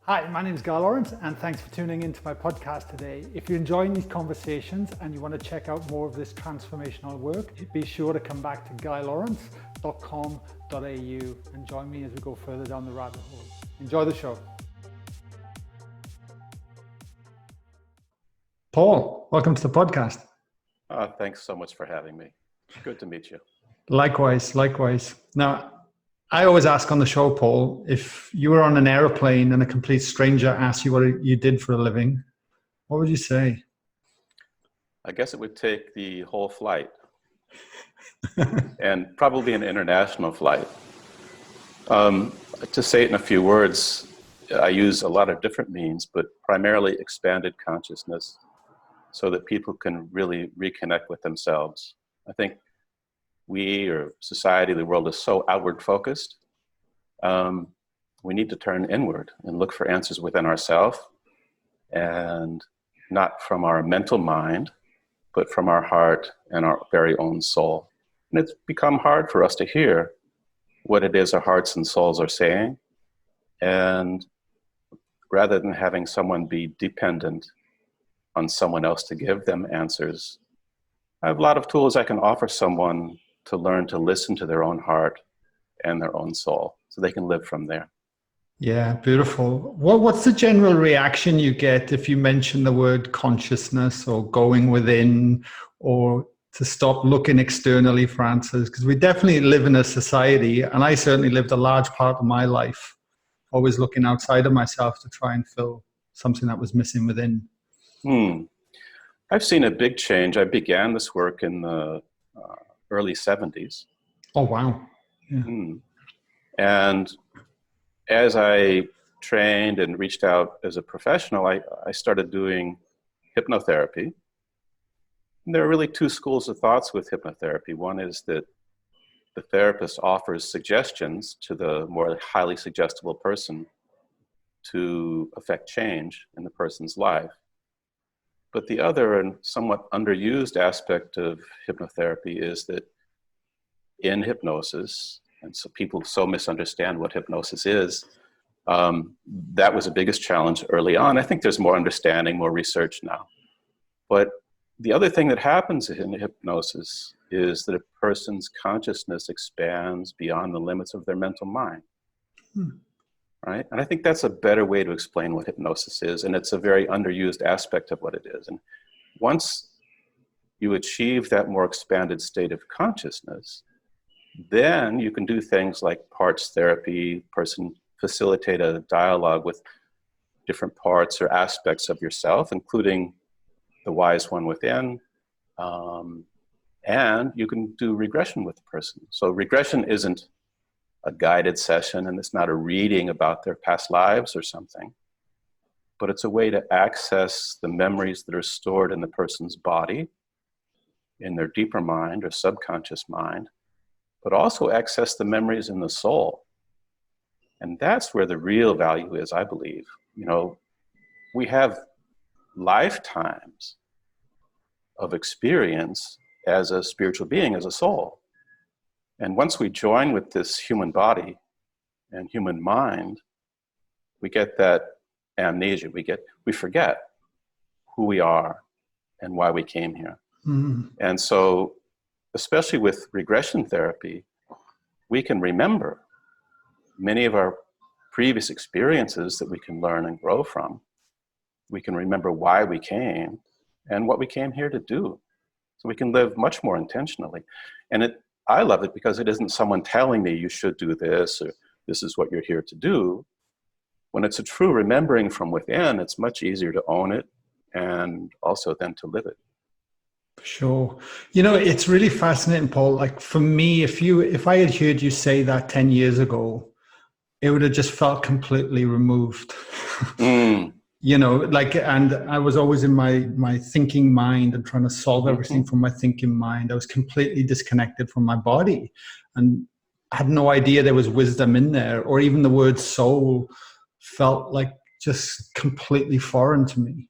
Hi, my name is Aurand, and thanks for tuning into my podcast today. If you're enjoying these conversations and you want to check out more of this transformational work, be sure to come back to guylawrence.com.au and join me as we go further down the rabbit hole. Enjoy the show. Paul, welcome to the podcast. Thanks so much for having me. Good to meet you. Likewise. Now, I always ask on the show, Paul, if you were on an airplane and a complete stranger asked you what you did for a living, what would you say? I guess it would take the whole flight and probably an international flight. To say it in a few words, I use a lot of different means, but primarily expanded consciousness so that people can really reconnect with themselves. I think we, or society, the world is so outward focused. We need to turn inward and look for answers within ourselves, and not from our mental mind, but from our heart and our very own soul. And it's become hard for us to hear what it is our hearts and souls are saying. And rather than having someone be dependent on someone else to give them answers, I have a lot of tools I can offer someone to learn to listen to their own heart and their own soul so they can live from there. Yeah, beautiful. What's the general reaction you get if you mention the word consciousness or going within, or to stop looking externally for answers? Because we definitely live in a society, and I certainly lived a large part of my life always looking outside of myself to try and fill something that was missing within. I've seen a big change. I began this work in the early 70s. Oh, wow. Yeah. And as I trained and reached out as a professional, I started doing hypnotherapy. And there are really two schools of thoughts with hypnotherapy. One is that the therapist offers suggestions to the more highly suggestible person to affect change in the person's life. But the other and somewhat underused aspect of hypnotherapy is that in hypnosis, and so people so misunderstand what hypnosis is, that was the biggest challenge early on. I think there's more understanding, more research now. But the other thing that happens in hypnosis is that a person's consciousness expands beyond the limits of their mental mind. Right? And I think that's a better way to explain what hypnosis is, and it's a very underused aspect of what it is. And once you achieve that more expanded state of consciousness, then you can do things like parts therapy, facilitate a dialogue with different parts or aspects of yourself, including the wise one within, and you can do regression with the person. So regression isn't a guided session, and it's not a reading about their past lives or something, but it's a way to access the memories that are stored in the person's body, in their deeper mind or subconscious mind, but also access the memories in the soul. And that's where the real value is, I believe. You know, we have lifetimes of experience as a spiritual being, as a soul. And once we join with this human body and human mind, we get that amnesia. We forget who we are and why we came here. And so, especially with regression therapy, we can remember many of our previous experiences that we can learn and grow from. We can remember why we came and what we came here to do. So we can live much more intentionally. And I love it because it isn't someone telling me you should do this or this is what you're here to do. When it's a true remembering from within, it's much easier to own it and also then to live it. Sure. You know, it's really fascinating, Paul. Like for me, if I had heard you say that 10 years ago, it would have just felt completely removed. You know, like, and I was always in my thinking mind and trying to solve everything from my thinking mind. I was completely disconnected from my body and had no idea there was wisdom in there, or even the word soul felt like just completely foreign to me.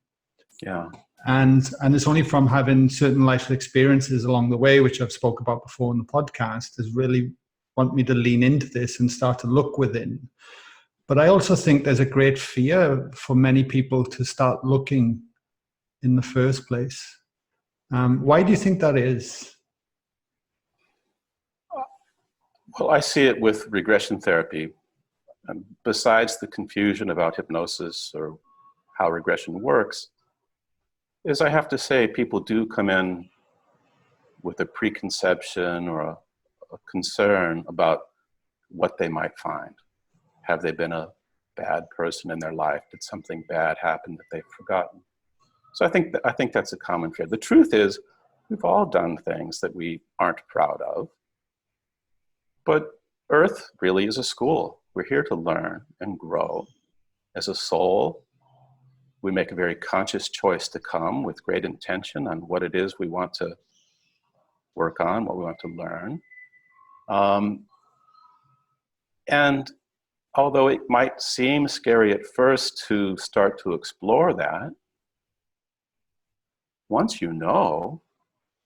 Yeah. And it's only from having certain life experiences along the way, which I've spoke about before in the podcast, has really want me to lean into this and start to look within. But I also think there's a great fear for many people to start looking in the first place. Why do you think that is? Well, I see it with regression therapy. Besides the confusion about hypnosis or how regression works, is I have to say people do come in with a preconception or a concern about what they might find. Have they been a bad person in their life? Did something bad happen that they've forgotten? So I think that's a common fear. The truth is, we've all done things that we aren't proud of. But Earth really is a school. We're here to learn and grow. As a soul, we make a very conscious choice to come with great intention on what it is we want to work on, what we want to learn. And although it might seem scary at first to start to explore that, once you know,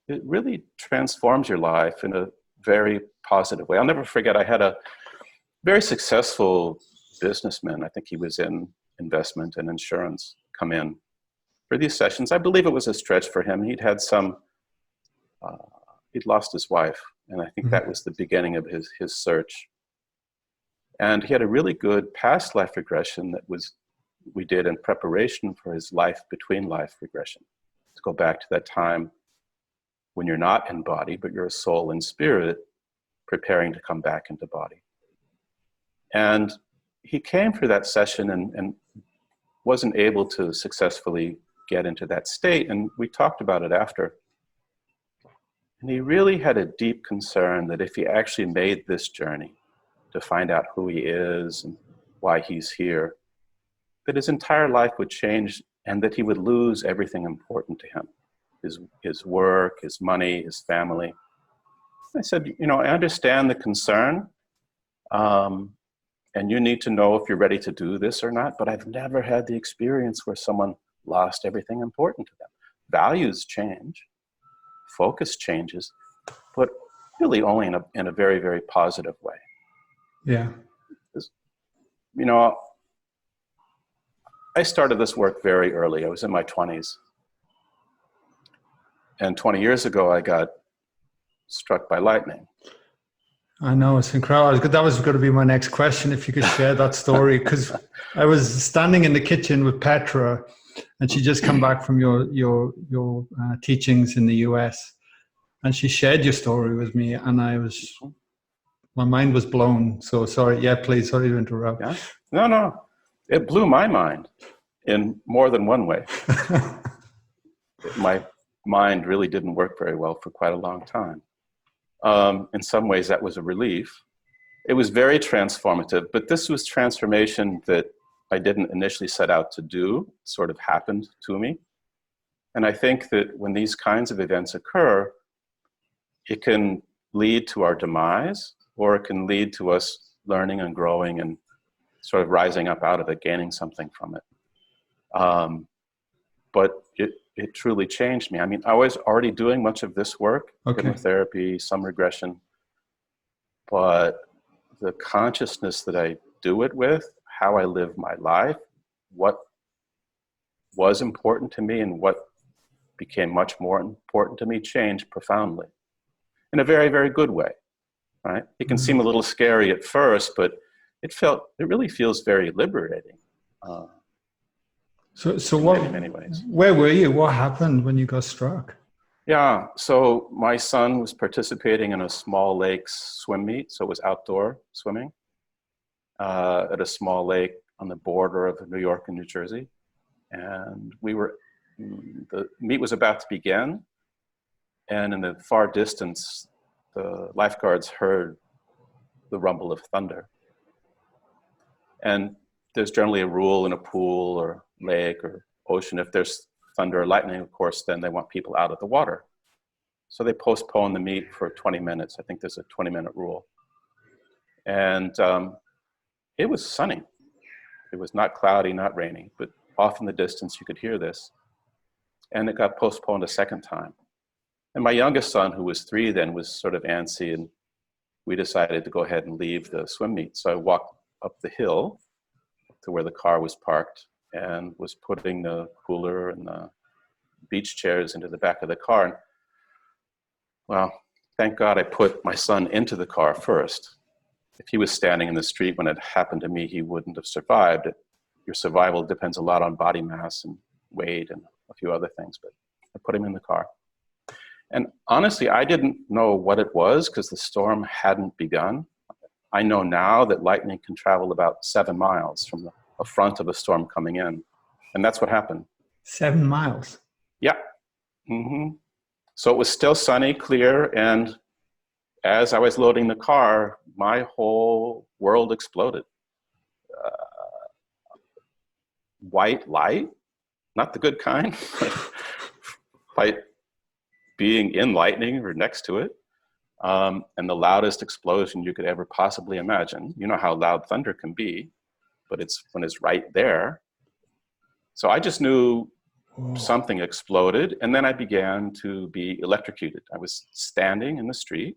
it really transforms your life in a very positive way. I'll never forget, I had a very successful businessman, I think he was in investment and insurance, come in for these sessions. I believe it was a stretch for him. He'd had some, he'd lost his wife, and I think that was the beginning of his search. And he had a really good past life regression that we did in preparation for his life between life regression, to go back to that time when you're not in body, but you're a soul and spirit preparing to come back into body. And he came for that session and wasn't able to successfully get into that state. And we talked about it after. And he really had a deep concern that if he actually made this journey to find out who he is and why he's here, that his entire life would change and that he would lose everything important to him. His work, his money, his family. I said, you know, I understand the concern, and you need to know if you're ready to do this or not, but I've never had the experience where someone lost everything important to them. Values change, focus changes, but really only in a very, very positive way. Yeah. You know, I started this work very early. I was in my 20s. And 20 years ago, I got struck by lightning. I know, it's incredible. That was going to be my next question, if you could share that story, because I was standing in the kitchen with Petra, and she just come back from your teachings in the US, and she shared your story with me, and my mind was blown. So sorry, yeah, please, sorry to interrupt. Yeah? No, it blew my mind in more than one way. My mind really didn't work very well for quite a long time. In some ways, that was a relief. It was very transformative, but this was transformation that I didn't initially set out to do. It sort of happened to me. And I think that when these kinds of events occur, it can lead to our demise, or it can lead to us learning and growing and sort of rising up out of it, gaining something from it. But it truly changed me. I mean, I was already doing much of this work, hypnotherapy, some regression, but the consciousness that I do it with, how I live my life, what was important to me and what became much more important to me changed profoundly in a very, very good way, right? It can seem a little scary at first, but it really feels very liberating. So what, in many ways. Where were you? What happened when you got struck? Yeah, so my son was participating in a small lake swim meet, so it was outdoor swimming at a small lake on the border of New York and New Jersey. And the meet was about to begin, and in the far distance, the lifeguards heard the rumble of thunder. And there's generally a rule in a pool or lake or ocean, if there's thunder or lightning, of course, then they want people out of the water. So they postpone the meet for 20 minutes. I think there's a 20-minute rule. And it was sunny. It was not cloudy, not rainy, but off in the distance you could hear this. And it got postponed a second time. And my youngest son, who was 3 then, was sort of antsy, and we decided to go ahead and leave the swim meet. So I walked up the hill to where the car was parked and was putting the cooler and the beach chairs into the back of the car. And, well, thank God I put my son into the car first. If he was standing in the street when it happened to me, he wouldn't have survived. Your survival depends a lot on body mass and weight and a few other things, but I put him in the car. And honestly, I didn't know what it was because the storm hadn't begun. I know now that lightning can travel about 7 miles from the front of a storm coming in. And that's what happened. 7 miles? Yeah. Mm-hmm. So it was still sunny, clear, and as I was loading the car, my whole world exploded. White light, not the good kind, like being in lightning or next to it, and the loudest explosion you could ever possibly imagine. You know how loud thunder can be, but it's when it's right there. So I just knew something exploded, and then I began to be electrocuted. I was standing in the street.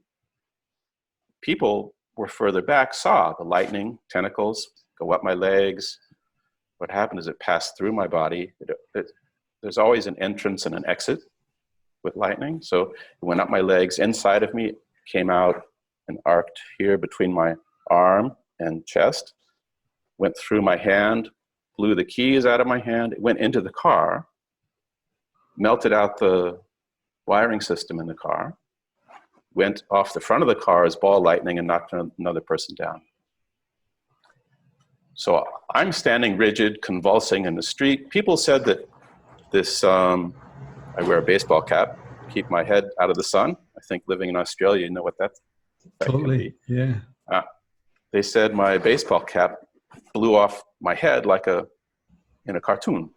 People were further back, saw the lightning tentacles go up my legs. What happened is it passed through my body. There's always an entrance and an exit with lightning. So it went up my legs, inside of me, came out and arced here between my arm and chest, went through my hand, blew the keys out of my hand. It went into the car, melted out the wiring system in the car, went off the front of the car as ball lightning and knocked another person down. So I'm standing rigid, convulsing in the street. People said that this, I wear a baseball cap, keep my head out of the sun. I think living in Australia, you know what that Totally, yeah. They said my baseball cap blew off my head like in a cartoon.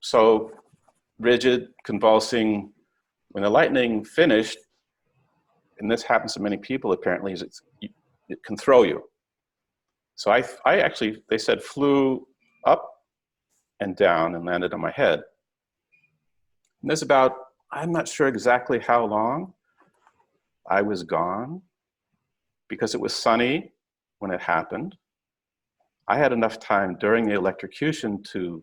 So rigid, convulsing. When the lightning finished, and this happens to many people apparently, is it can throw you. So I actually, they said, flew up and down and landed on my head. And there's about, I'm not sure exactly how long, I was gone because it was sunny when it happened. I had enough time during the electrocution to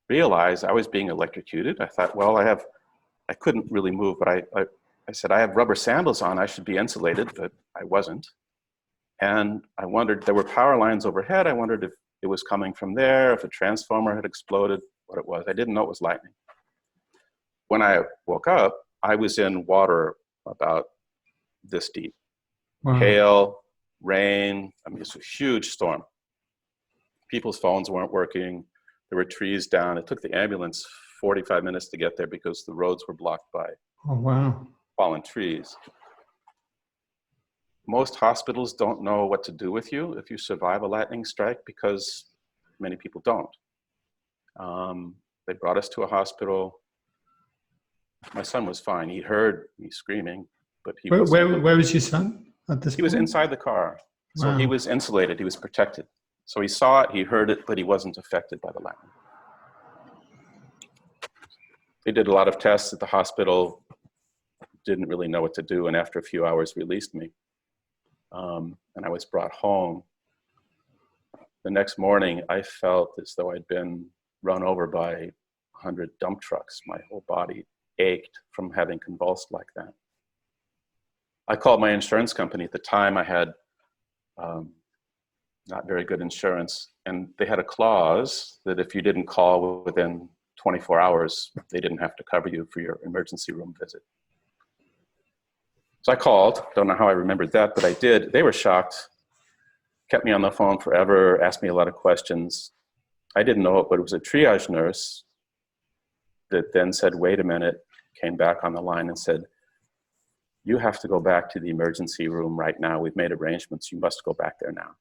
realize I was being electrocuted. I thought, well, I couldn't really move, but I said, I have rubber sandals on, I should be insulated, but I wasn't. And I wondered, there were power lines overhead. I wondered if it was coming from there, if a transformer had exploded, what it was. I didn't know it was lightning. When I woke up, I was in water about this deep. Wow. Hail, rain, I mean, it's a huge storm. People's phones weren't working. There were trees down. It took the ambulance 45 minutes to get there because the roads were blocked by fallen trees. Most hospitals don't know what to do with you if you survive a lightning strike because many people don't. They brought us to a hospital. My son was fine. He heard me screaming, but he was. Where was your son at this point? He was inside the car. So he was insulated, he was protected. So he saw it, he heard it, but he wasn't affected by the lightning. They did a lot of tests at the hospital, didn't really know what to do, and after a few hours released me. And I was brought home. The next morning, I felt as though I'd been run over by 100 dump trucks. My whole body ached from having convulsed like that. I called my insurance company. At the time, I had not very good insurance, and they had a clause that if you didn't call within 24 hours, they didn't have to cover you for your emergency room visit. So I called, don't know how I remembered that, but I did. They were shocked, kept me on the phone forever, asked me a lot of questions. I didn't know it, but it was a triage nurse that then said, wait a minute, came back on the line and said, you have to go back to the emergency room right now. We've made arrangements, you must go back there now.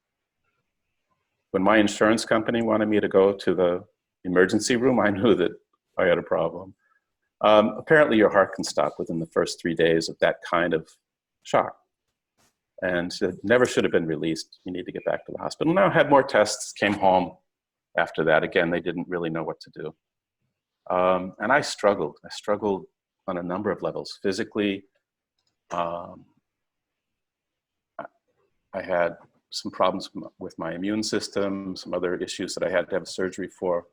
When my insurance company wanted me to go to the emergency room, I knew that I had a problem. Apparently your heart can stop within the first 3 days of that kind of shock. And it never should have been released. You need to get back to the hospital. Now I had more tests, came home after that. Again, they didn't really know what to do. And I struggled. I struggled on a number of levels. Physically, I had some problems with my immune system, some other issues that I had to have surgery for.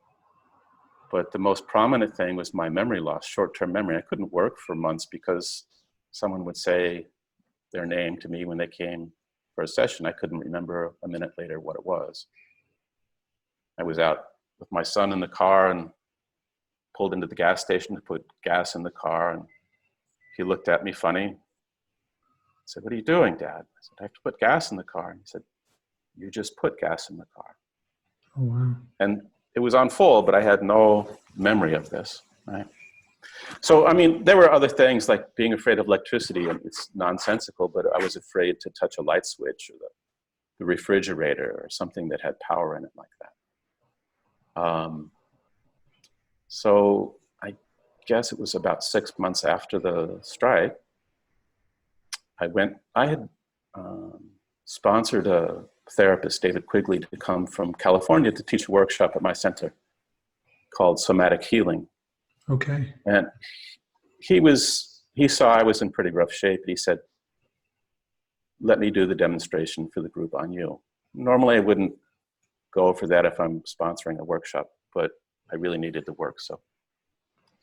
But the most prominent thing was my memory loss, short-term memory. I couldn't work for months because someone would say their name to me when they came for a session. I couldn't remember a minute later what it was. I was out with my son in the car and pulled into the gas station to put gas in the car, and he looked at me funny. I said, "What are you doing, Dad?" I said, "I have to put gas in the car." And he said, "You just put gas in the car." Oh, wow. And it was on full, but I had no memory of this, right? So, I mean, there were other things like being afraid of electricity, and it's nonsensical, but I was afraid to touch a light switch or the refrigerator or something that had power in it like that. So I guess it was about 6 months after the strike, I had sponsored a therapist, David Quigley, to come from California to teach a workshop at my center called Somatic Healing. Okay. And he saw I was in pretty rough shape, and he said, "Let me do the demonstration for the group on you." Normally I wouldn't go for that if I'm sponsoring a workshop, but I really needed the work. So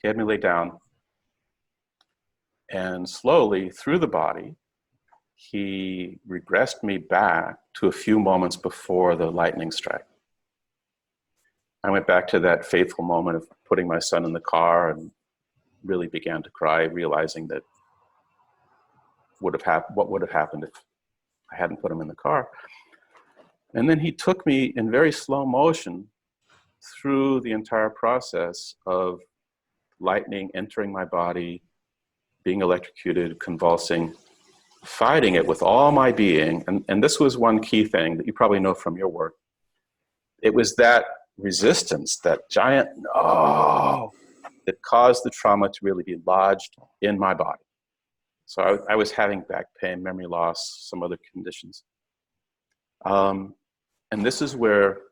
he had me lay down, and slowly through the body, he regressed me back to a few moments before the lightning strike. I went back to that fateful moment of putting my son in the car and really began to cry, realizing that what would have happened if I hadn't put him in the car. And then he took me in very slow motion through the entire process of lightning entering my body, being electrocuted, convulsing, fighting it with all my being. And this was one key thing that you probably know from your work. It was that resistance, that giant no, that caused the trauma to really be lodged in my body. So I was having back pain, memory loss, some other conditions. And this is where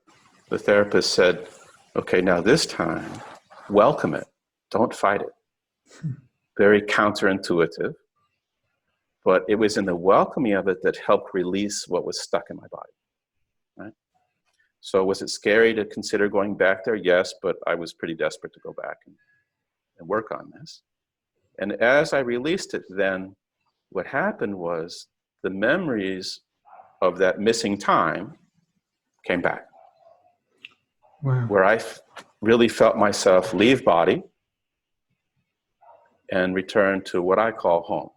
the therapist said, "Okay, now this time, welcome it. Don't fight it." Very counterintuitive. But it was in the welcoming of it that helped release what was stuck in my body, right? So was it scary to consider going back there? Yes, but I was pretty desperate to go back and work on this. And as I released it, then what happened was the memories of that missing time came back. Wow. Where I really felt myself leave body and return to what I call home.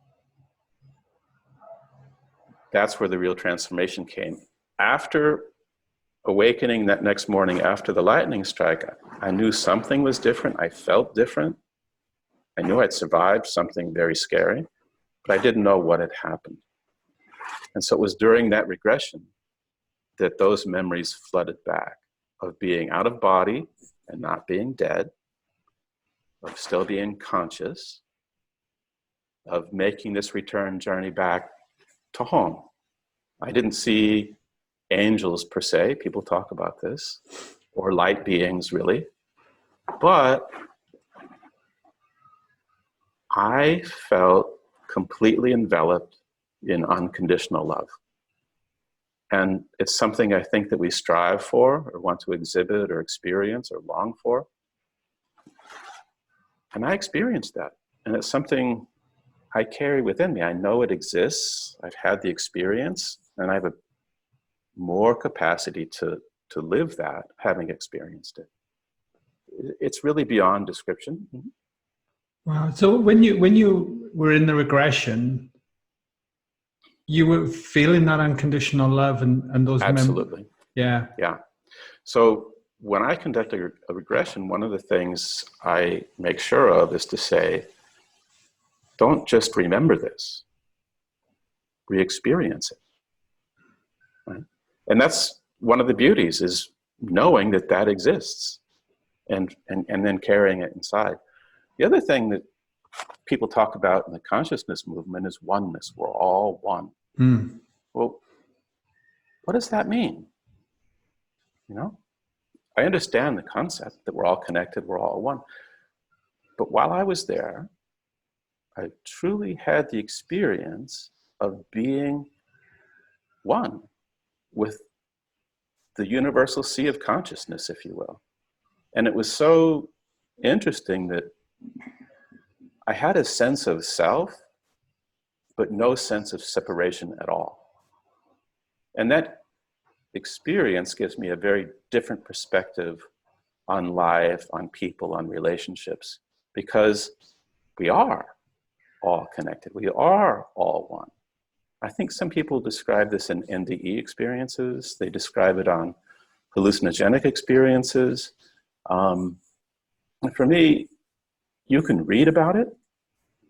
That's where the real transformation came. After awakening that next morning after the lightning strike, I knew something was different. I felt different. I knew I'd survived something very scary, but I didn't know what had happened. And so it was during that regression that those memories flooded back of being out of body and not being dead, of still being conscious, of making this return journey back to home. I didn't see angels per se, people talk about this, or light beings really, but I felt completely enveloped in unconditional love. And it's something I think that we strive for or want to exhibit or experience or long for. And I experienced that. And it's something I carry within me. I know it exists. I've had the experience, and I have a more capacity to live that, having experienced it. It's really beyond description. Wow. So when you were in the regression, you were feeling that unconditional love and those Absolutely. Yeah. Yeah. So when I conduct a regression, one of the things I make sure of is to say, don't just remember this, re-experience it. Right? And that's one of the beauties, is knowing that that exists and then carrying it inside. The other thing that people talk about in the consciousness movement is oneness. We're all one. Mm. Well, what does that mean? You know, I understand the concept that we're all connected, we're all one. But while I was there, I truly had the experience of being one with the universal sea of consciousness, if you will. And it was so interesting that I had a sense of self, but no sense of separation at all. And that experience gives me a very different perspective on life, on people, on relationships, because we are all connected. We are all one. I think some people describe this in NDE experiences. They describe it on hallucinogenic experiences. And for me, you can read about it,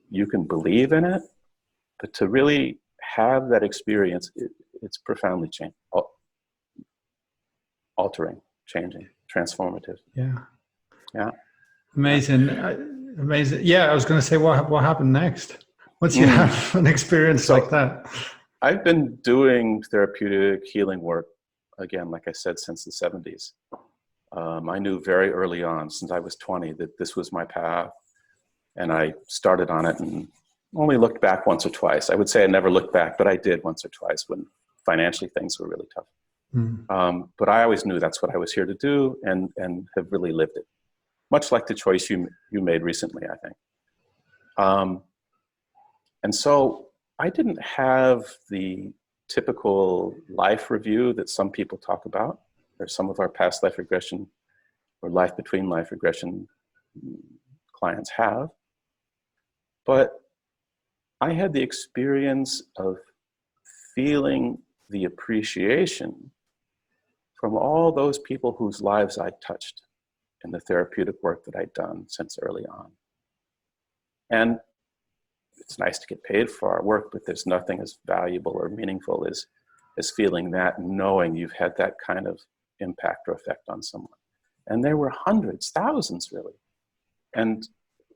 you can believe in it, but to really have that experience, it's profoundly altering, changing, transformative. Yeah. Yeah. Amazing. Amazing. Yeah, I was going to say, what happened next? Once you have an experience like that? I've been doing therapeutic healing work, again, like I said, since the 70s. I knew very early on, since I was 20, that this was my path. And I started on it and only looked back once or twice. I would say I never looked back, but I did once or twice when financially things were really tough. But I always knew that's what I was here to do, and have really lived it. Much like the choice you made recently, I think. And so I didn't have the typical life review that some people talk about, or some of our past life regression or life between life regression clients have. But I had the experience of feeling the appreciation from all those people whose lives I touched in the therapeutic work that I'd done since early on. And it's nice to get paid for our work, but there's nothing as valuable or meaningful as feeling that, knowing you've had that kind of impact or effect on someone. And there were hundreds, thousands really. And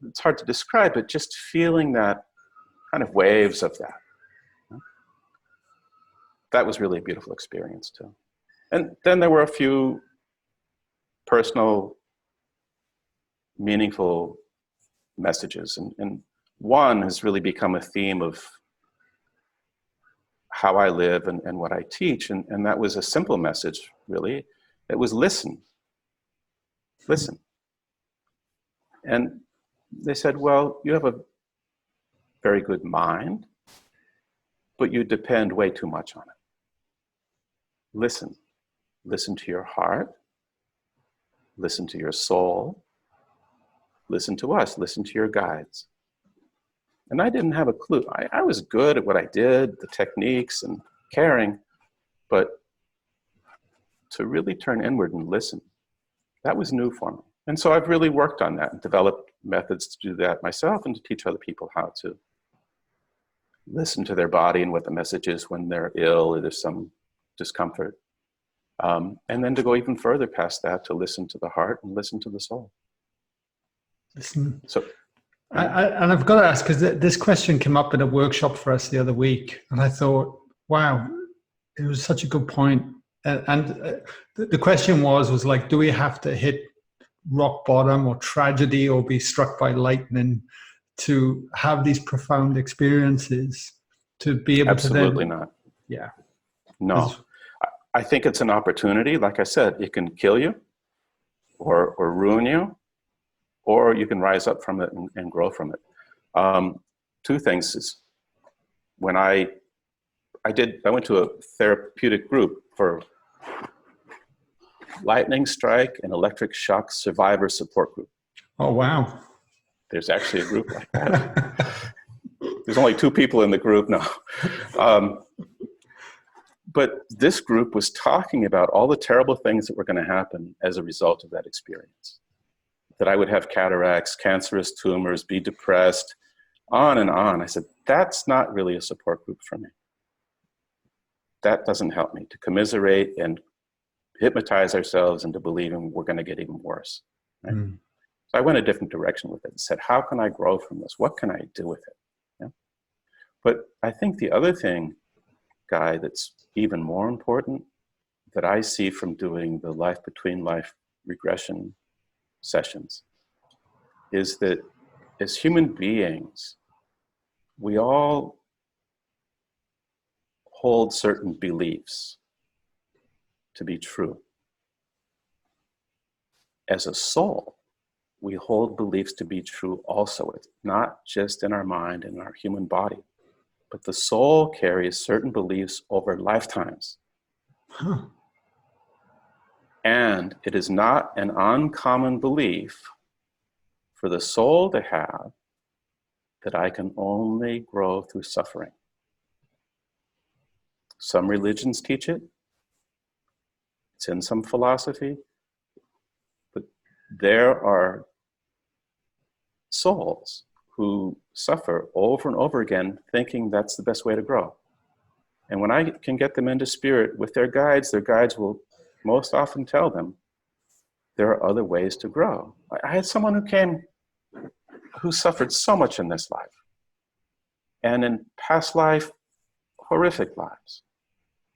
it's hard to describe, but just feeling that kind of waves of that. That was really a beautiful experience too. And then there were a few personal, meaningful messages. And one has really become a theme of how I live and what I teach. And that was a simple message, really. It was listen. Listen. And they said, well, you have a very good mind, but you depend way too much on it. Listen. Listen to your heart. Listen to your soul. Listen to us. Listen to your guides. And I didn't have a clue. I was good at what I did, the techniques and caring, but to really turn inward and listen, that was new for me. And so I've really worked on that and developed methods to do that myself and to teach other people how to listen to their body and what the message is when they're ill or there's some discomfort. And then to go even further past that, to listen to the heart and listen to the soul. Listen. So, and I've got to ask, because this question came up in a workshop for us the other week, and I thought, wow, it was such a good point. And the question was like, do we have to hit rock bottom or tragedy or be struck by lightning to have these profound experiences to be able absolutely to then, not. Yeah. No. I think it's an opportunity. Like I said, it can kill you or ruin you, or you can rise up from it and grow from it. Two things is when I went to a therapeutic group for lightning strike and electric shock survivor support group. Oh, wow. There's actually a group like that. There's only 2 people in the group now. But this group was talking about all the terrible things that were going to happen as a result of that experience. That I would have cataracts, cancerous tumors, be depressed, on and on. I said, that's not really a support group for me. That doesn't help me to commiserate and hypnotize ourselves into believing we're going to get even worse. Right? So I went a different direction with it and said, how can I grow from this? What can I do with it? Yeah? But I think the other thing, Guy, that's even more important that I see from doing the life between life regression sessions is that as human beings, we all hold certain beliefs to be true. As a soul, we hold beliefs to be true also. It's not just in our mind and our human body, but the soul carries certain beliefs over lifetimes. Huh. And it is not an uncommon belief for the soul to have that I can only grow through suffering. Some religions teach it. It's in some philosophy. But there are souls who suffer over and over again thinking that's the best way to grow. And when I can get them into spirit with their guides will most often tell them there are other ways to grow. I had someone who came who suffered so much in this life and in past life, horrific lives.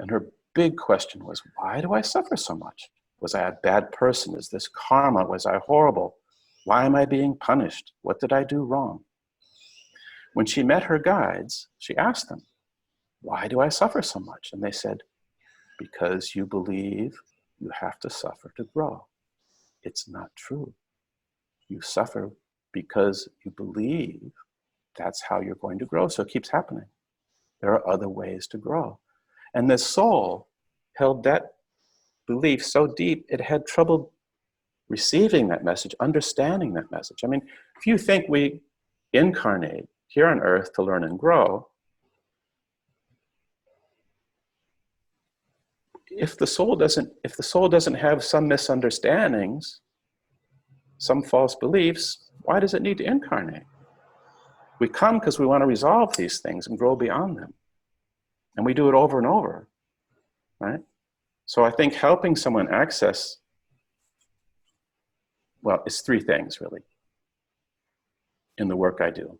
And her big question was, why do I suffer so much? Was I a bad person? Is this karma? Was I horrible? Why am I being punished? What did I do wrong? When she met her guides, she asked them, why do I suffer so much? And they said, because you believe you have to suffer to grow. It's not true. You suffer because you believe that's how you're going to grow. So it keeps happening. There are other ways to grow. And the soul held that belief so deep, it had trouble receiving that message, understanding that message. I mean, if you think we incarnate here on earth to learn and grow, if the soul doesn't have some misunderstandings, some false beliefs, why does it need to incarnate? We come because we want to resolve these things and grow beyond them. And we do it over and over, right? So I think helping someone access, well, it's three things really in the work I do.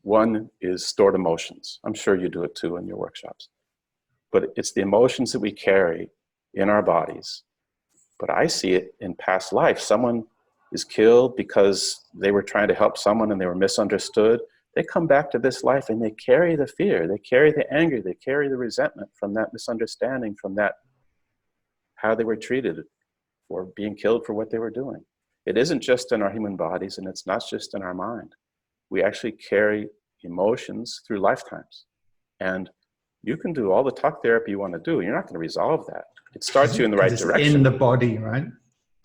One is stored emotions. I'm sure you do it too in your workshops. But it's the emotions that we carry in our bodies. But I see it in past life. Someone is killed because they were trying to help someone and they were misunderstood. They come back to this life and they carry the fear, they carry the anger, they carry the resentment from that misunderstanding, from that how they were treated or being killed for what they were doing. It isn't just in our human bodies and it's not just in our mind. We actually carry emotions through lifetimes. And you can do all the talk therapy you want to do. You're not going to resolve that. It starts you in the right direction. In the body, right?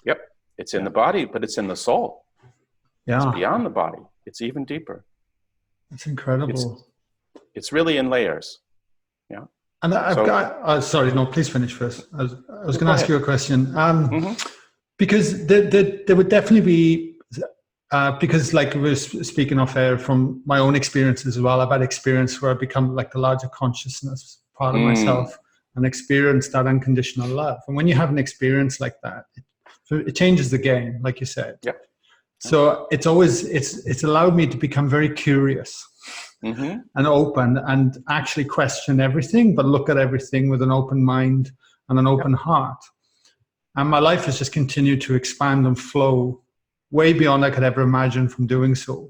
Yep. It's in the body, but it's in the soul. Yeah. It's beyond the body. It's even deeper. That's incredible. It's really in layers. Yeah. And sorry, no, please finish first. I was going to ask you a question. Because there would definitely be, because like we were speaking off air from my own experiences as well, I've had experience where I become like the larger consciousness part of myself and experience that unconditional love. And when you have an experience like that, it changes the game, like you said. Yep. So it's allowed me to become very curious and open and actually question everything, but look at everything with an open mind and an open heart. And my life has just continued to expand and flow way beyond I could ever imagine from doing so.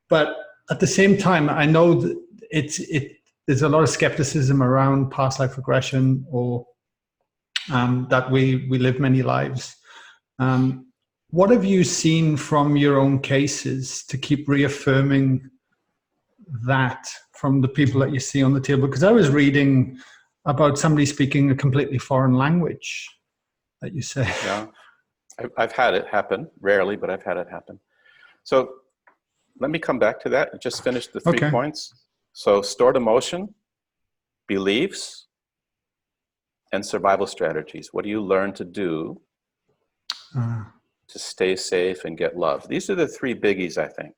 But at the same time, I know that there's a lot of skepticism around past life regression or that we live many lives. What have you seen from your own cases to keep reaffirming that from the people that you see on the table? Because I was reading about somebody speaking a completely foreign language that you say. Yeah, I've had it happen, rarely, but I've had it happen. So let me come back to that and just finish the 3 points. So stored emotion, beliefs, and survival strategies. What do you learn to do to stay safe and get love? These are the 3 biggies, I think,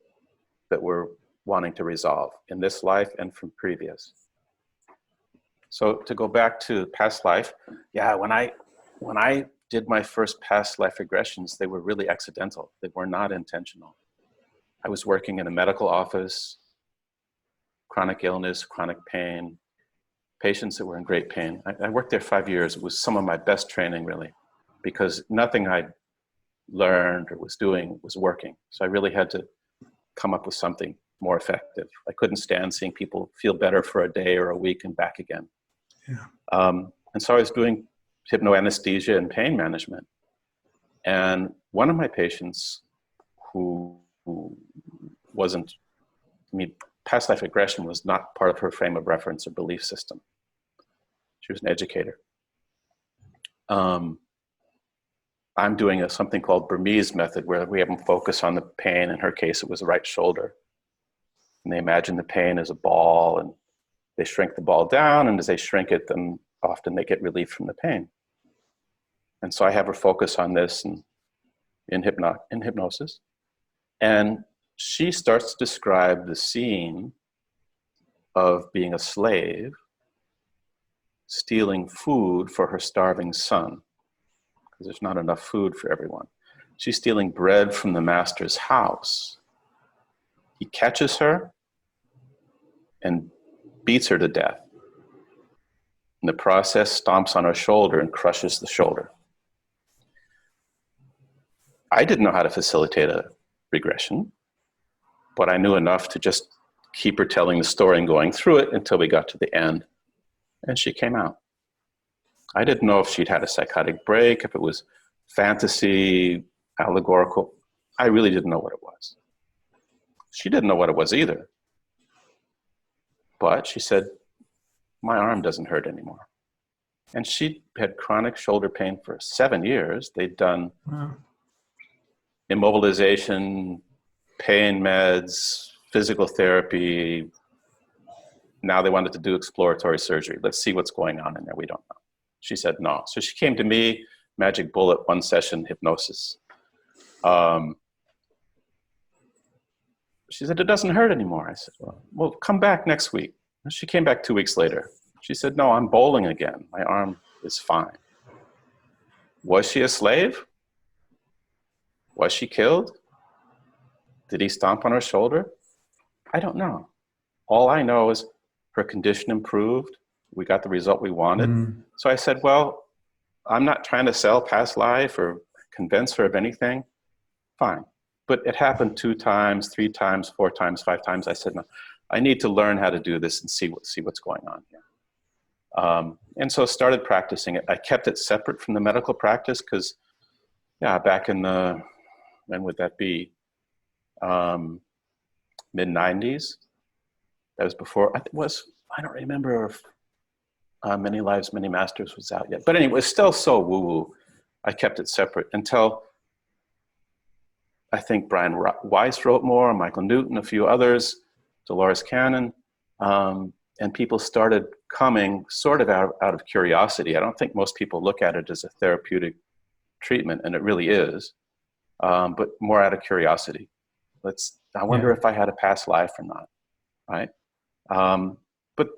that we're wanting to resolve in this life and from previous. So to go back to past life, yeah, when I did my first past life regressions, they were really accidental. They were not intentional. I was working in a medical office, chronic illness, chronic pain, patients that were in great pain. I worked there 5 years. It was some of my best training, really, because nothing I learned or was doing was working. So I really had to come up with something more effective. I couldn't stand seeing people feel better for a day or a week and back again. And so I was doing hypnoanesthesia and pain management. And one of my patients who wasn't, I mean, past life regression was not part of her frame of reference or belief system. She was an educator. I'm doing something called Burmese method, where we have them focus on the pain. In her case, it was the right shoulder. And they imagine the pain as a ball, and they shrink the ball down, and as they shrink it, then often they get relief from the pain. And so I have her focus on this in hypnosis. And she starts to describe the scene of being a slave, stealing food for her starving son, because there's not enough food for everyone. She's stealing bread from the master's house. He catches her and beats her to death. In the process, stomps on her shoulder and crushes the shoulder. I didn't know how to facilitate a regression, but I knew enough to just keep her telling the story and going through it until we got to the end, and she came out. I didn't know if she'd had a psychotic break, if it was fantasy, allegorical. I really didn't know what it was. She didn't know what it was either. But she said, my arm doesn't hurt anymore. And she had chronic shoulder pain for 7 years. They'd done immobilization, pain meds, physical therapy. Now they wanted to do exploratory surgery. Let's see what's going on in there. We don't know. She said no. So she came to me, magic bullet, 1 session hypnosis. She said, it doesn't hurt anymore. I said, well, come back next week. And she came back 2 weeks later. She said, no, I'm bowling again. My arm is fine. Was she a slave? Was she killed? Did he stomp on her shoulder? I don't know. All I know is her condition improved. We got the result we wanted. So I said, well, I'm not trying to sell past life or convince her of anything. Fine. But it happened 2 times, 3 times, 4 times, 5 times. I said, no, I need to learn how to do this and see what's going on here. And so started practicing it. I kept it separate from the medical practice because, back in the, when would that be? Mid-90s. That was before, I don't remember if Many Lives, Many Masters was out yet. But anyway, it was still so woo-woo. I kept it separate until I think Brian Weiss wrote more, Michael Newton, a few others, Dolores Cannon, and people started coming sort of out of curiosity. I don't think most people look at it as a therapeutic treatment, and it really is, but more out of curiosity. I wonder if I had a past life or not, right? But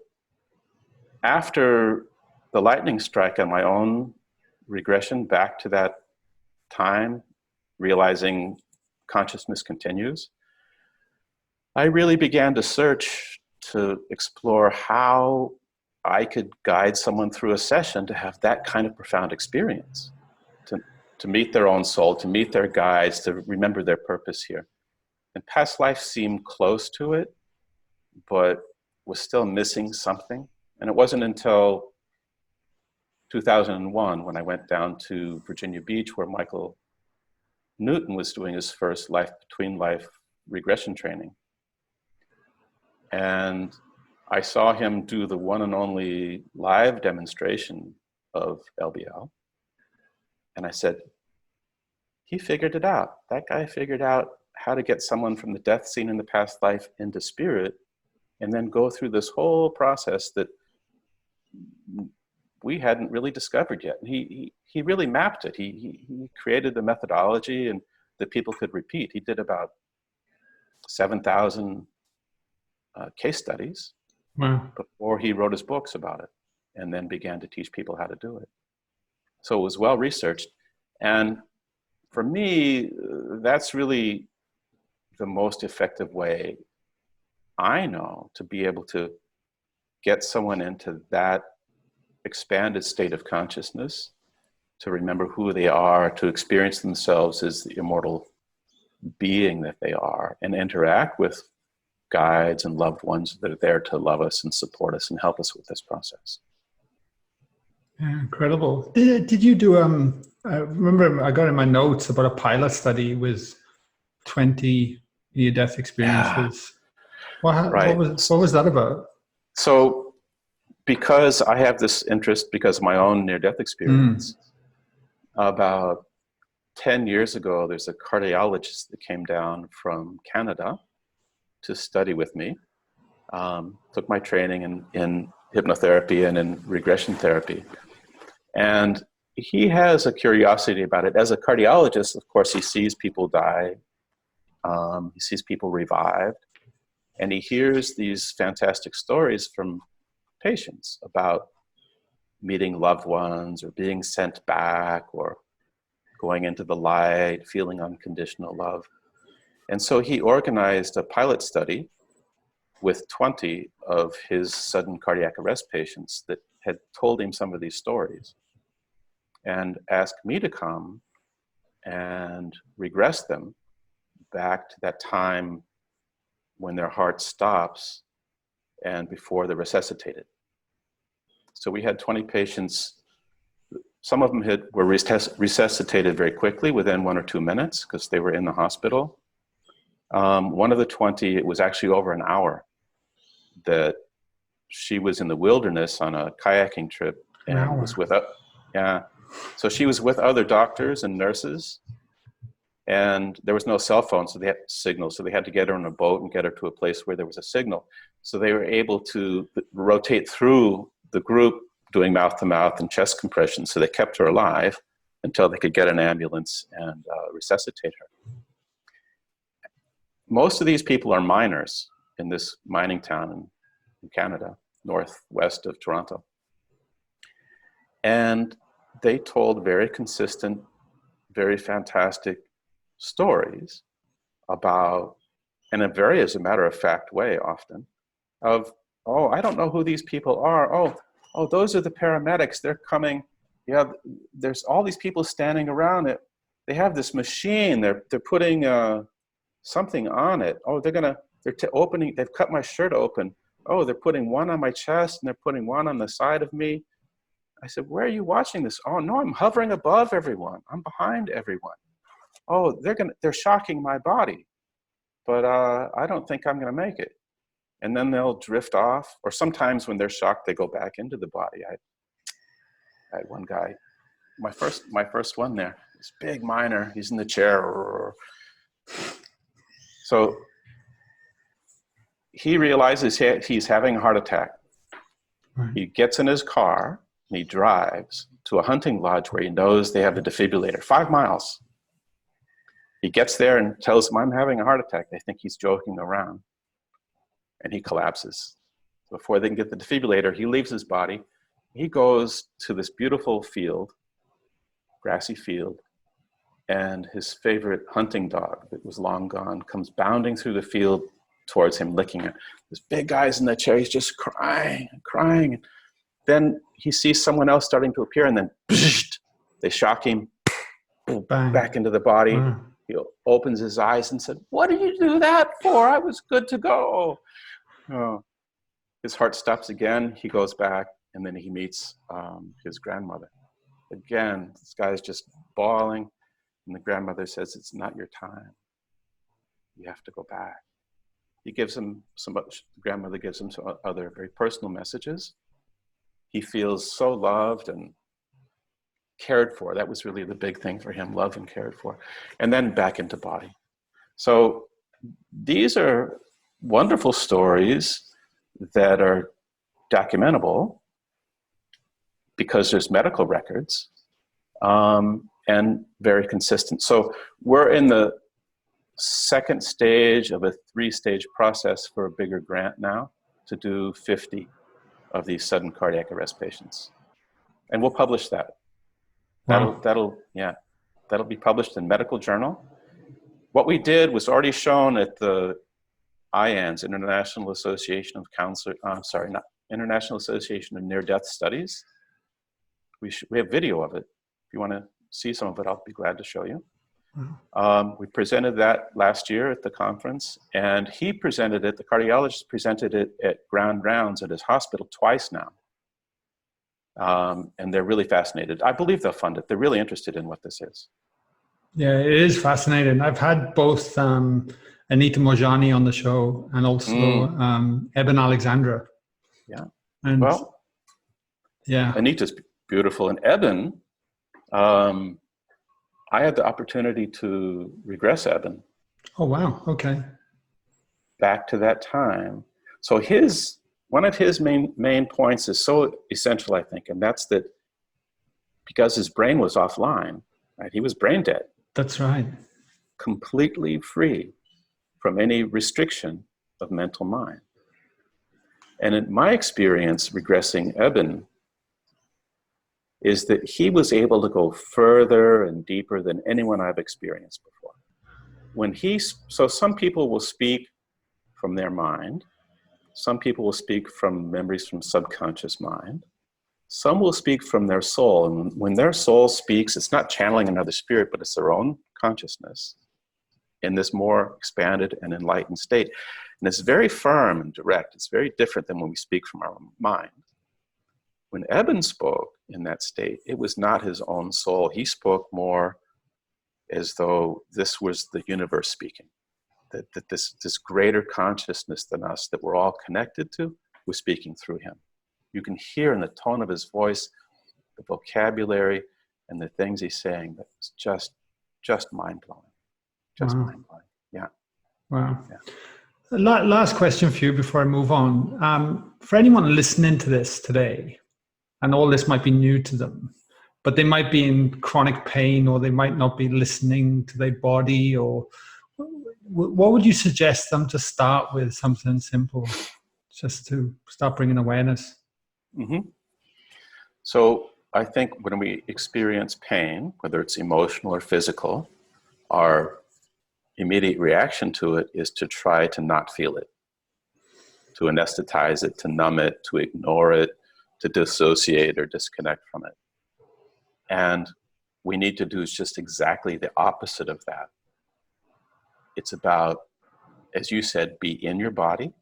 after the lightning strike on my own regression back to that time, realizing consciousness continues, I really began to search to explore how I could guide someone through a session to have that kind of profound experience, to meet their own soul, to meet their guides, to remember their purpose here. And past life seemed close to it, but was still missing something. And it wasn't until 2001 when I went down to Virginia Beach, where Michael Newton was doing his first life between life regression training. And I saw him do the one and only live demonstration of LBL. And I said, he figured it out. That guy figured out how to get someone from the death scene in the past life into spirit, and then go through this whole process that we hadn't really discovered yet. And he really mapped it. He created a methodology and that people could repeat. He did about 7,000 case studies before he wrote his books about it, and then began to teach people how to do it. So it was well researched. And for me, that's really the most effective way I know to be able to get someone into that expanded state of consciousness, to remember who they are, to experience themselves as the immortal being that they are, and interact with guides and loved ones that are there to love us and support us and help us with this process. Yeah, incredible. Did you do I remember I got in my notes about a pilot study with 20 near-death Yeah, experiences. What right. was that about? So because I have this interest because of my own near-death Mm. experience, about 10 years ago, there's a cardiologist that came down from Canada to study with me. Took my training in hypnotherapy and in regression therapy. And he has a curiosity about it. As a cardiologist, of course, he sees people die, he sees people revived, and he hears these fantastic stories from patients about meeting loved ones or being sent back or going into the light, feeling unconditional love. And so he organized a pilot study with 20 of his sudden cardiac arrest patients that had told him some of these stories and asked me to come and regress them back to that time when their heart stops and before they're resuscitated. So we had 20 patients. Some of them were resuscitated very quickly within 1 or 2 minutes because they were in the hospital. One of the 20, it was actually over an hour that she was in the wilderness on a kayaking trip An and hour. was with, yeah. So she was with other doctors and nurses, and there was no cell phone, so they had signal. So they had to get her on a boat and get her to a place where there was a signal. So they were able to rotate through the group doing mouth-to-mouth and chest compression. So they kept her alive until they could get an ambulance and resuscitate her. Most of these people are miners in this mining town in Canada, northwest of Toronto. And they told very consistent, very fantastic stories about, and in very, as a matter of fact way often, of, oh, I don't know who these people are. Oh, those are the paramedics. They're coming. Yeah, there's all these people standing around it. They have this machine. They're putting something on it. Oh, they're opening. They've cut my shirt open. Oh, they're putting one on my chest and they're putting one on the side of me. I said, where are you watching this? Oh, no, I'm hovering above everyone. I'm behind everyone. Oh, they're shocking my body, but I don't think I'm going to make it. And then they'll drift off, or sometimes when they're shocked, they go back into the body. I had one guy, my first one there, this big miner, he's in the chair. So he realizes he's having a heart attack. Right. He gets in his car and he drives to a hunting lodge where he knows they have a defibrillator, 5 miles. He gets there and tells them, I'm having a heart attack. They think he's joking around. And he collapses. Before they can get the defibrillator, he leaves his body. He goes to this beautiful field, grassy field, and his favorite hunting dog that was long gone comes bounding through the field towards him, licking it. This big guy's in the chair, he's just crying and crying. Then he sees someone else starting to appear, and then they shock him Bang. back into the body. Wow. He opens his eyes and said, what did you do that for? I was good to go. Oh. His heart stops again. He goes back, and then he meets his grandmother. Again, this guy's just bawling, and the grandmother says, it's not your time. You have to go back. He gives him the grandmother gives him some other very personal messages. He feels so loved and cared for. That was really the big thing for him, loved and cared for. And then back into body. So these are wonderful stories that are documentable because there's medical records, and very consistent. So we're in the second stage of a 3-stage process for a bigger grant now to do 50 of these sudden cardiac arrest patients. And we'll publish that. Wow. That'll be published in medical journal. What we did was already shown at the IANS, International Association of International Association of Near-Death Studies. We have video of it. If you want to see some of it, I'll be glad to show you. We presented that last year at the conference, and he presented it, the cardiologist presented it at Ground Rounds at his hospital twice now. And they're really fascinated. I believe they'll fund it. They're really interested in what this is. Yeah, it is fascinating. I've had both Anita Mojani on the show and also Eben Alexandra. Yeah. And well, yeah, Anita's beautiful. And Eben, I had the opportunity to regress Eben. Oh, wow. Okay. Back to that time. So one of his main points is so essential, I think, and that's that because his brain was offline, right? He was brain dead. That's right. Completely free from any restriction of mental mind. And in my experience regressing Eben is that he was able to go further and deeper than anyone I've experienced before. So some people will speak from their mind. Some people will speak from memories from subconscious mind. Some will speak from their soul. And when their soul speaks, it's not channeling another spirit, but it's their own consciousness in this more expanded and enlightened state. And it's very firm and direct. It's very different than when we speak from our mind. When Eben spoke in that state, it was not his own soul. He spoke more as though this was the universe speaking. That this greater consciousness than us that we're all connected to was speaking through him. You can hear in the tone of his voice, the vocabulary, and the things he's saying that it's just mind-blowing. Just Wow. mind-blowing. Yeah. Wow. Yeah. Last question for you before I move on. For anyone listening to this today, and all this might be new to them, but they might be in chronic pain, or they might not be listening to their body, or what would you suggest them to start with? Something simple, just to start bringing awareness. Mm-hmm. So I think when we experience pain, whether it's emotional or physical, our immediate reaction to it is to try to not feel it, to anesthetize it, to numb it, to ignore it, to dissociate or disconnect from it. And we need to do just exactly the opposite of that. It's about, as you said, be in your body.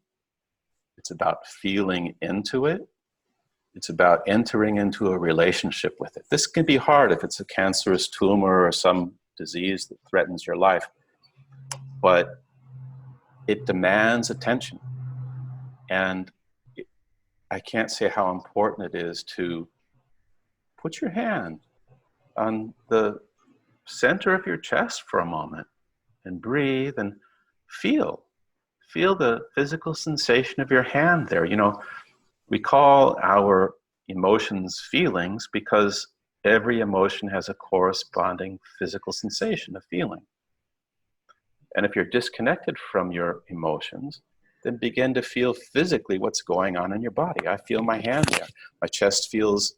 It's about feeling into it. It's about entering into a relationship with it. This can be hard if it's a cancerous tumor or some disease that threatens your life, but it demands attention. And I can't say how important it is to put your hand on the center of your chest for a moment and breathe and feel the physical sensation of your hand there. You know, we call our emotions feelings because every emotion has a corresponding physical sensation, a feeling. And if you're disconnected from your emotions, then begin to feel physically what's going on in your body. I feel my hand there. My chest feels,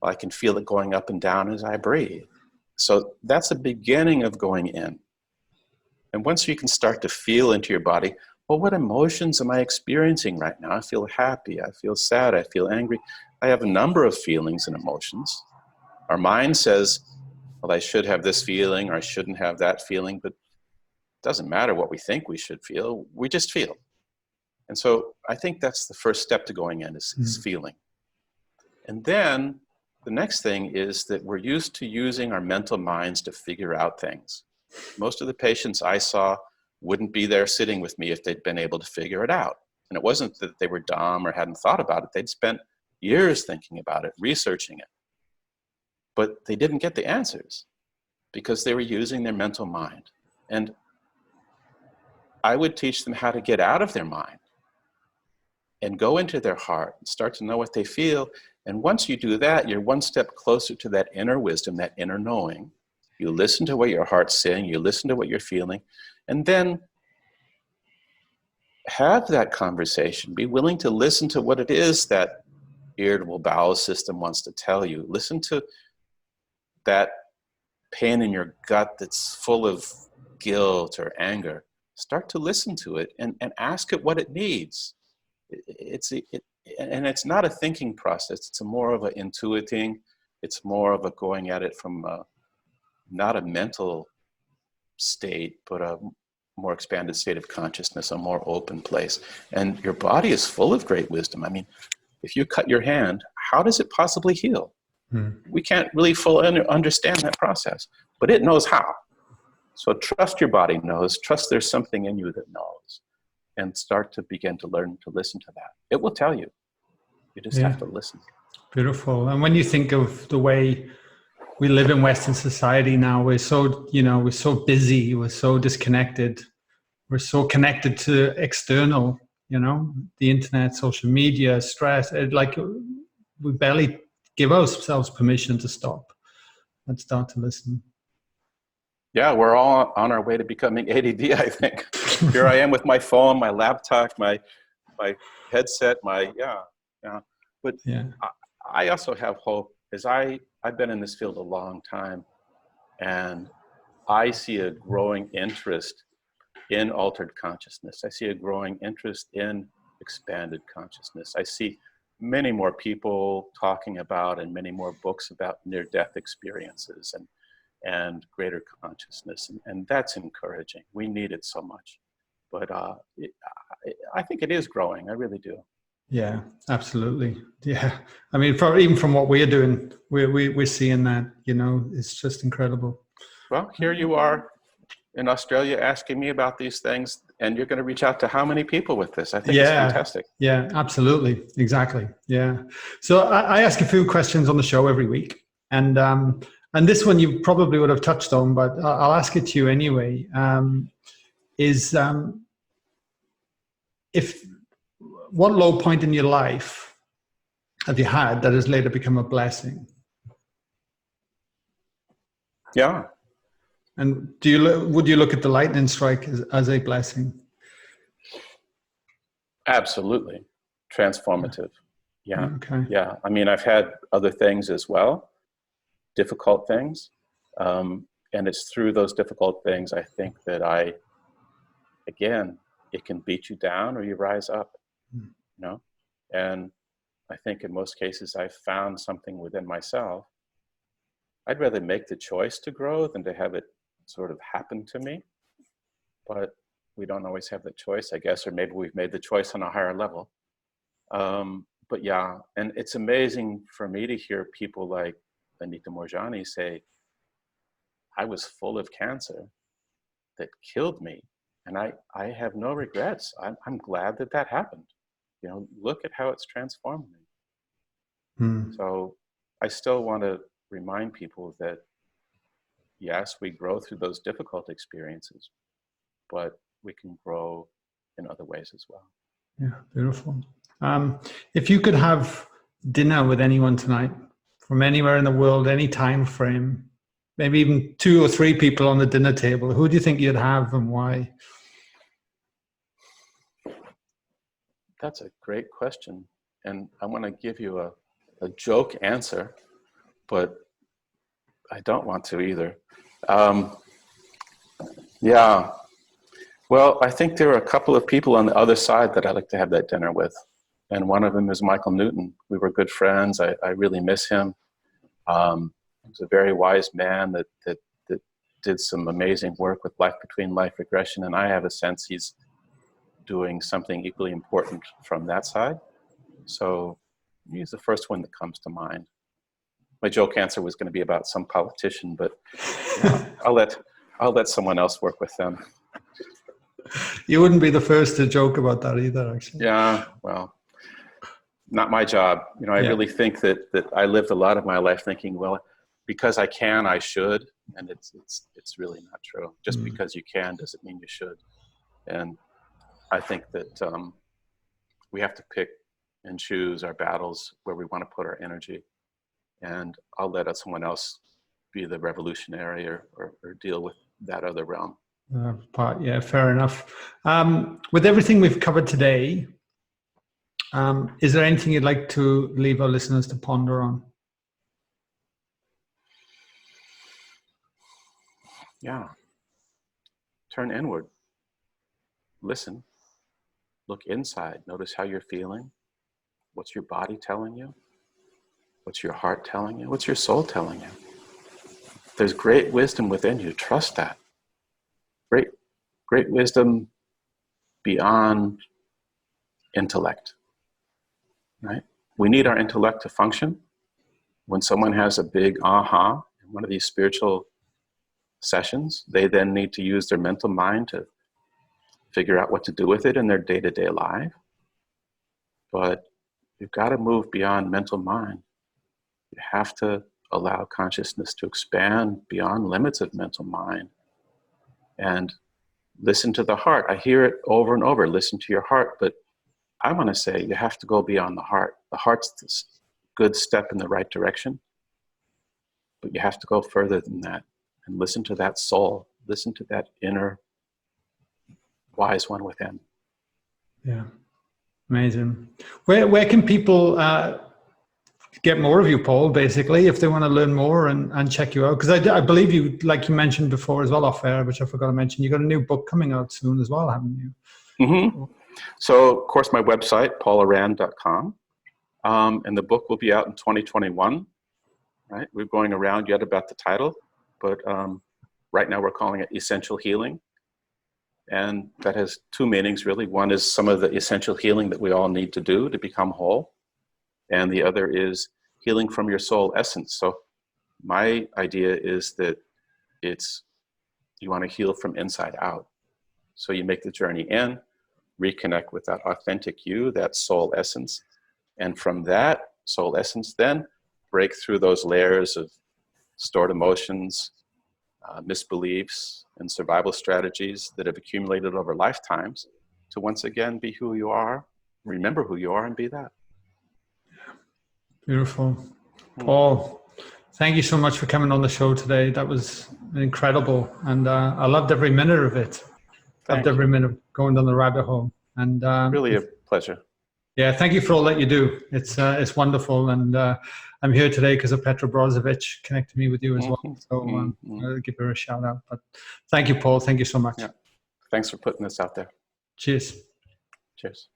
I can feel it going up and down as I breathe. So that's a beginning of going in. And once you can start to feel into your body, well, what emotions am I experiencing right now? I feel happy, I feel sad, I feel angry. I have a number of feelings and emotions. Our mind says, well, I should have this feeling or I shouldn't have that feeling, but it doesn't matter what we think we should feel, we just feel. And so I think that's the first step to going in is feeling. And then the next thing is that we're used to using our mental minds to figure out things. Most of the patients I saw wouldn't be there sitting with me if they'd been able to figure it out. And it wasn't that they were dumb or hadn't thought about it. They'd spent years thinking about it, researching it. But they didn't get the answers because they were using their mental mind. And I would teach them how to get out of their mind and go into their heart and start to know what they feel. And once you do that, you're one step closer to that inner wisdom, that inner knowing. You listen to what your heart's saying, you listen to what you're feeling, and then have that conversation. Be willing to listen to what it is that irritable bowel system wants to tell you. Listen to that pain in your gut that's full of guilt or anger. Start to listen to it and ask it what it needs. And it's not a thinking process. It's more of an intuiting. It's more of a going at it from not a mental state, but a more expanded state of consciousness, a more open place. And your body is full of great wisdom. I mean, if you cut your hand, how does it possibly heal? Hmm. We can't really fully understand that process, but it knows how. So trust your body knows, trust there's something in you that knows, and start to begin to learn to listen to that. It will tell you. You just have to listen. Beautiful. And when you think of the way we live in Western society now, we're so, we're so busy, we're so disconnected, we're so connected to external, the internet, social media, stress. We barely give ourselves permission to stop and start to listen. Yeah, we're all on our way to becoming ADD, I think. Here I am with my phone, my laptop, my headset, But I also have hope, as I've been in this field a long time, and I see a growing interest in altered consciousness. I see a growing interest in expanded consciousness. I see many more people talking about and many more books about near-death experiences and greater consciousness. And that's encouraging. We need it so much. But I think it is growing. I really do. Yeah, absolutely. Yeah. I mean, even from what we're doing, we're seeing that, it's just incredible. Well, here you are in Australia asking me about these things, and you're going to reach out to how many people with this? I think it's fantastic. Yeah, absolutely. Exactly. Yeah. So I ask a few questions on the show every week. And this one you probably would have touched on, but I'll ask it to you anyway. What low point in your life have you had that has later become a blessing? Yeah. And would you look at the lightning strike as a blessing? Absolutely. Transformative. Yeah. Okay. Yeah. I mean, I've had other things as well, difficult things. And it's through those difficult things, I think, that again, it can beat you down or you rise up, And I think in most cases, I've found something within myself. I'd rather make the choice to grow than to have it sort of happen to me. But we don't always have the choice, I guess, or maybe we've made the choice on a higher level. But yeah, and it's amazing for me to hear people like Anita Moorjani say, I was full of cancer that killed me, and I have no regrets. I'm glad that happened. Look at how it's transformed me. So I still want to remind people that, yes, we grow through those difficult experiences, but we can grow in other ways as well. Yeah, beautiful. If you could have dinner with anyone tonight, from anywhere in the world, any time frame, maybe even 2 or 3 people on the dinner table, who do you think you'd have and why? That's a great question. And I want to give you a joke answer, but I don't want to either. Yeah. Well, I think there are a couple of people on the other side that I'd like to have that dinner with. And one of them is Michael Newton. We were good friends. I really miss him. He was a very wise man that did some amazing work with life between life regression. And I have a sense he's doing something equally important from that side. So he's the first one that comes to mind. My joke answer was going to be about some politician, but I'll let someone else work with them. You wouldn't be the first to joke about that either, actually. Yeah, well, not my job. I really think that I lived a lot of my life thinking, well, because I can, I should, and it's really not true. Just because you can doesn't mean you should. And I think that we have to pick and choose our battles where we want to put our energy. And I'll let someone else be the revolutionary or deal with that other realm. Yeah, fair enough. With everything we've covered today, is there anything you'd like to leave our listeners to ponder on? Yeah. Turn inward. Listen. Look inside. Notice how you're feeling. What's your body telling you? What's your heart telling you? What's your soul telling you? There's great wisdom within you. Trust that. Great wisdom beyond intellect, right? we need our intellect to function. When someone has a big aha in one of these spiritual sessions, they then need to use their mental mind to figure out what to do with it in their day-to-day life. But you've got to move beyond mental mind. You have to allow consciousness to expand beyond limits of mental mind and listen to the heart. I hear it over and over, listen to your heart, but I want to say you have to go beyond the heart. The heart's this good step in the right direction, but you have to go further than that and listen to that soul, listen to that inner wise one within. Yeah, amazing. Where can people get more of you, Paul, basically, if they want to learn more and check you out? Because I believe you, like you mentioned before as well off air, which I forgot to mention, you got a new book coming out soon as well, haven't you? Mm-hmm. So, of course, my website, paulaurand.com, and the book will be out in 2021, right? We're going around yet about the title, but right now we're calling it Essential Healing. And that has two meanings, really. One is some of the essential healing that we all need to do to become whole. And the other is healing from your soul essence. So my idea is that you want to heal from inside out. So you make the journey in, reconnect with that authentic you, that soul essence. And from that soul essence, then break through those layers of stored emotions, misbeliefs, and survival strategies that have accumulated over lifetimes to once again be who you are, remember who you are, and be that. Beautiful. Paul, thank you so much for coming on the show today. That was incredible. And I loved every minute of it. Loved every minute going down the rabbit hole. And really a pleasure. Yeah, thank you for all that you do. It's wonderful. And I'm here today because of Petra Brozovic connected me with you as well. So I'll give her a shout out. But thank you, Paul. Thank you so much. Yeah. Thanks for putting this out there. Cheers. Cheers.